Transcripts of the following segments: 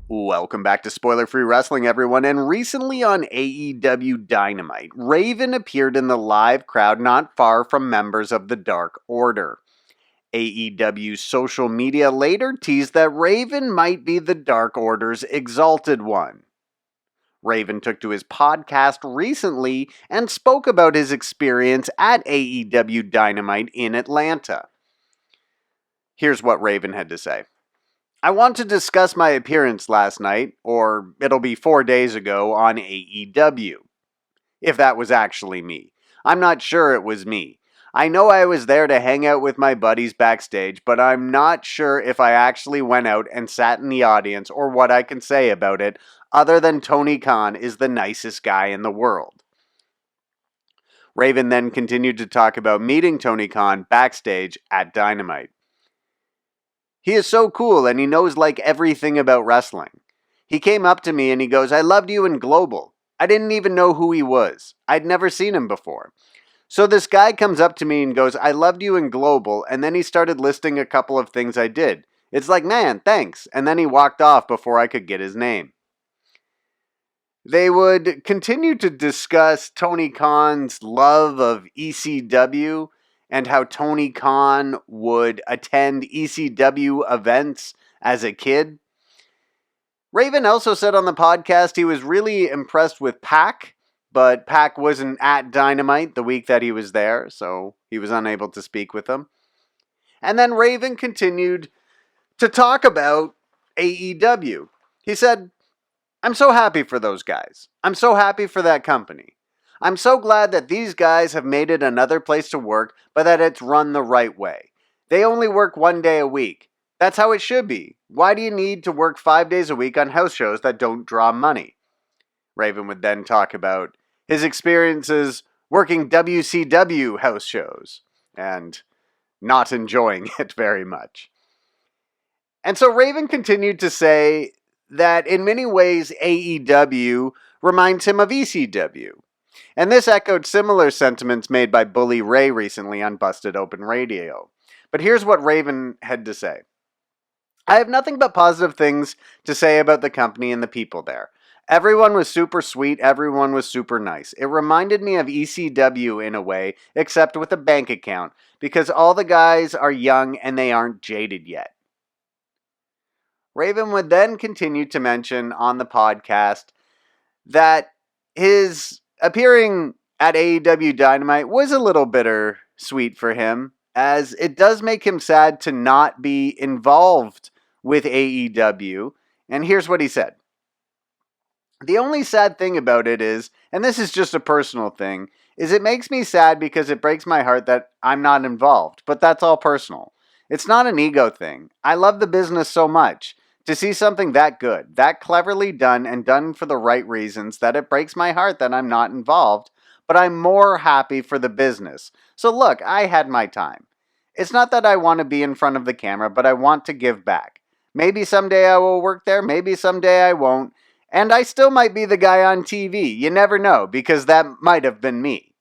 Welcome back to Spoiler Free Wrestling, everyone. And recently on AEW Dynamite, Raven appeared in the live crowd not far from members of the Dark Order. AEW's social media later teased that Raven might be the Dark Order's Exalted One. Raven took to his podcast recently and spoke about his experience at AEW Dynamite in Atlanta. Here's what Raven had to say. I want to discuss my appearance last night, or it'll be 4 days ago, on AEW. If that was actually me. I'm not sure it was me. I know I was there to hang out with my buddies backstage, but I'm not sure if I actually went out and sat in the audience or what I can say about it, other than Tony Khan is the nicest guy in the world. Raven then continued to talk about meeting Tony Khan backstage at Dynamite. He is so cool and he knows like everything about wrestling. He came up to me and he goes, I loved you in Global. I didn't even know who he was. I'd never seen him before. So this guy comes up to me and goes, I loved you in Global, and then he started listing a couple of things I did. It's like, man, thanks. And then he walked off before I could get his name. They would continue to discuss Tony Khan's love of ECW and how Tony Khan would attend ECW events as a kid. Raven also said on the podcast he was really impressed with Pac, but Pac wasn't at Dynamite the week that he was there, so he was unable to speak with him. And then Raven continued to talk about AEW. He said, I'm so happy for those guys. I'm so happy for that company. I'm so glad that these guys have made it another place to work, but that it's run the right way. They only work 1 day a week. That's how it should be. Why do you need to work 5 days a week on house shows that don't draw money? Raven would then talk about his experiences working WCW house shows and not enjoying it very much. And so Raven continued to say that in many ways AEW reminds him of ECW. And this echoed similar sentiments made by Bully Ray recently on Busted Open Radio. But here's what Raven had to say. I have nothing but positive things to say about the company and the people there. Everyone was super sweet, everyone was super nice. It reminded me of ECW in a way, except with a bank account, because all the guys are young and they aren't jaded yet. Raven would then continue to mention on the podcast that his appearing at AEW Dynamite was a little bittersweet for him, as it does make him sad to not be involved with AEW. And here's what he said. The only sad thing about it is, and this is just a personal thing, is it makes me sad because it breaks my heart that I'm not involved. But that's all personal. It's not an ego thing. I love the business so much. To see something that good, that cleverly done and done for the right reasons, that it breaks my heart that I'm not involved, but I'm more happy for the business. So look, I had my time. It's not that I want to be in front of the camera, but I want to give back. Maybe someday I will work there, maybe someday I won't, and I still might be the guy on TV. You never know, because that might have been me.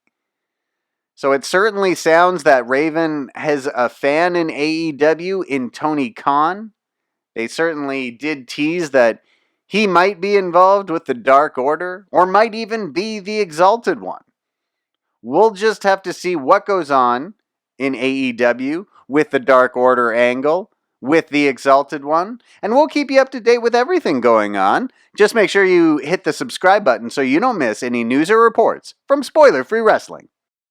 So it certainly sounds that Raven has a fan in AEW in Tony Khan. They certainly did tease that he might be involved with the Dark Order, or might even be the Exalted One. We'll just have to see what goes on in AEW with the Dark Order angle, with the Exalted One, and we'll keep you up to date with everything going on. Just make sure you hit the subscribe button so you don't miss any news or reports from Spoiler Free Wrestling.